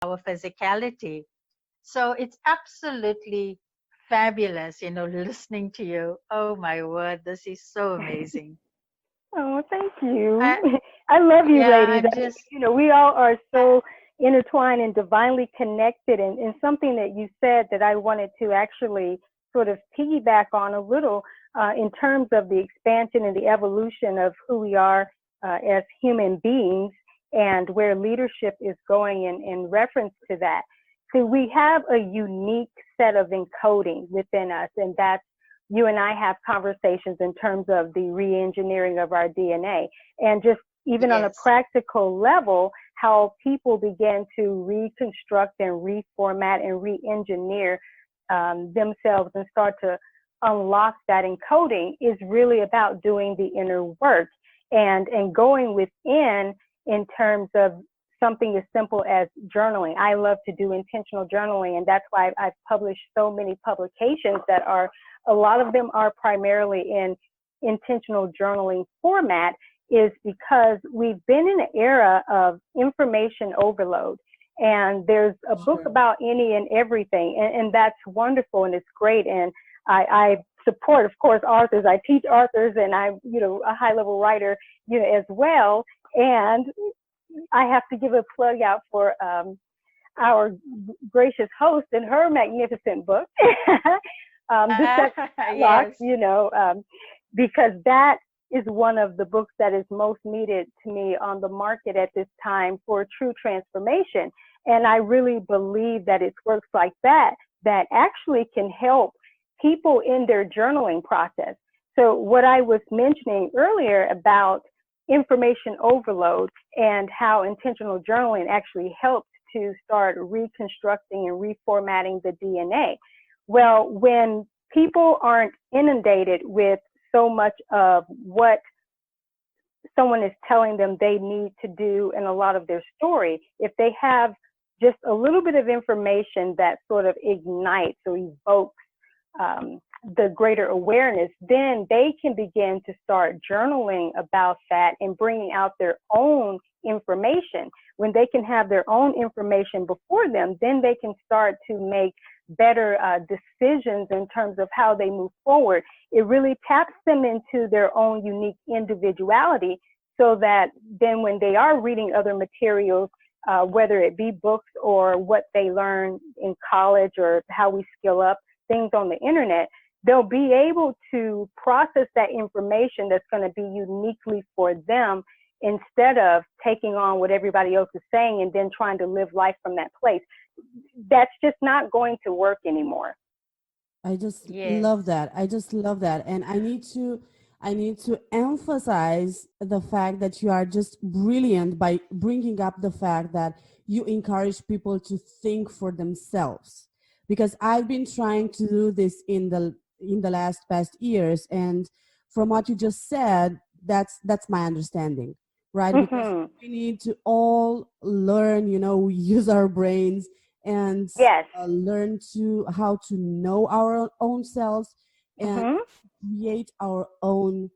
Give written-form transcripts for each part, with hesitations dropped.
our physicality. So it's absolutely fabulous, listening to you. Oh my word, this is so amazing. Oh, thank you. I, I love you, yeah, ladies. I'm just, We all are so intertwined and divinely connected. And something that you said that I wanted to actually sort of piggyback on a little in terms of the expansion and the evolution of who we are as human beings and where leadership is going in reference to that. So we have a unique set of encoding within us, and that's you and I have conversations in terms of the re-engineering of our DNA and just even on a yes, practical level, how people begin to reconstruct and reformat and re-engineer themselves and start to unlock that encoding is really about doing the inner work and going within in terms of something as simple as journaling. I love to do intentional journaling, and that's why I've published so many publications that are, a lot of them are primarily in intentional journaling format, is because we've been in an era of information overload. And there's a book Sure. about any and everything, and that's wonderful and it's great. And I support, of course, authors. I teach authors, and I'm, a high-level writer, as well. And I have to give a plug out for our gracious host and her magnificent book, The Sex Lock, yes, because that is one of the books that is most needed to me on the market at this time for true transformation. And I really believe that it's works like that that actually can help people in their journaling process. So what I was mentioning earlier about information overload and how intentional journaling actually helps to start reconstructing and reformatting the DNA. Well, when people aren't inundated with so much of what someone is telling them they need to do in a lot of their story, if they have just a little bit of information that sort of ignites or evokes the greater awareness, then they can begin to start journaling about that and bringing out their own information. When they can have their own information before them, then they can start to make better decisions in terms of how they move forward. It really taps them into their own unique individuality, so that then when they are reading other materials, whether it be books or what they learn in college or how we skill up, things on the internet, they'll be able to process that information that's going to be uniquely for them, instead of taking on what everybody else is saying and then trying to live life from that place. That's just not going to work anymore. I just yes. love that. I just love that. And I need to emphasize the fact that you are just brilliant by bringing up the fact that you encourage people to think for themselves. Because I've been trying to do this in the last past years, and from what you just said, that's my understanding, right? Because Hmm. we need to all learn, use our brains and Yes. learn to how to know our own selves and Hmm. create our own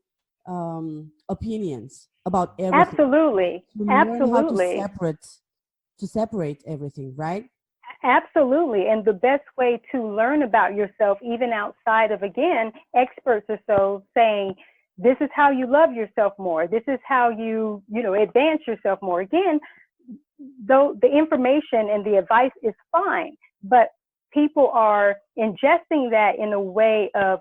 opinions about everything, right? Absolutely. To learn how Absolutely. to separate everything, right? Absolutely. And the best way to learn about yourself, even outside of, again, experts or so saying, this is how you love yourself more. This is how advance yourself more. Again, though the information and the advice is fine, but people are ingesting that in a way of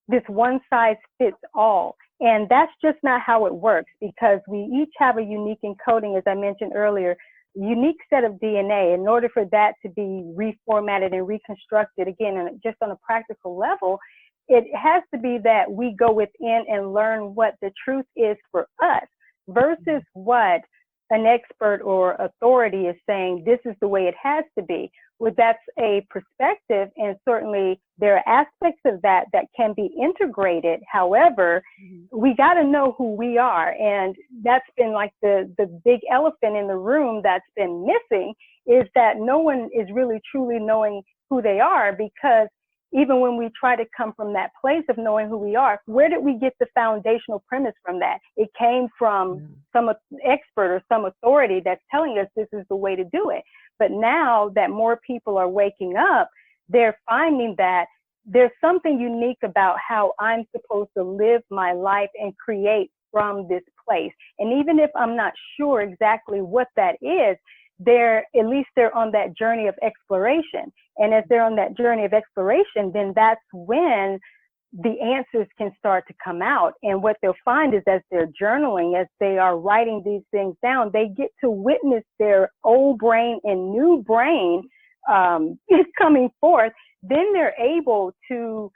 this one size fits all. And that's just not how it works, because we each have a unique encoding, as I mentioned earlier, unique set of DNA. In order for that to be reformatted and reconstructed, again, just on a practical level, it has to be that we go within and learn what the truth is for us versus what an expert or authority is saying this is the way it has to be. Well, that's a perspective, and certainly there are aspects of that that can be integrated. However, Mhm. we got to know who we are, and that's been like the big elephant in the room that's been missing, is that no one is really truly knowing who they are, because even when we try to come from that place of knowing who we are, where did we get the foundational premise from that? It came from Yeah. some expert or some authority that's telling us this is the way to do it. But now that more people are waking up, they're finding that there's something unique about how I'm supposed to live my life and create from this place. And even if I'm not sure exactly what that is, at least they're on that journey of exploration. And as they're on that journey of exploration, then that's when the answers can start to come out. And what they'll find is as they're journaling, as they are writing these things down, they get to witness their old brain and new brain coming forth. Then they're able to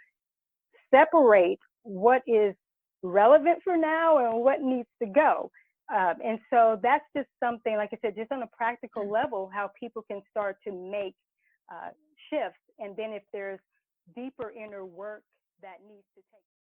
separate what is relevant for now and what needs to go. And so that's just something, like I said, just on a practical level, how people can start to make shifts. And then if there's deeper inner work that needs to take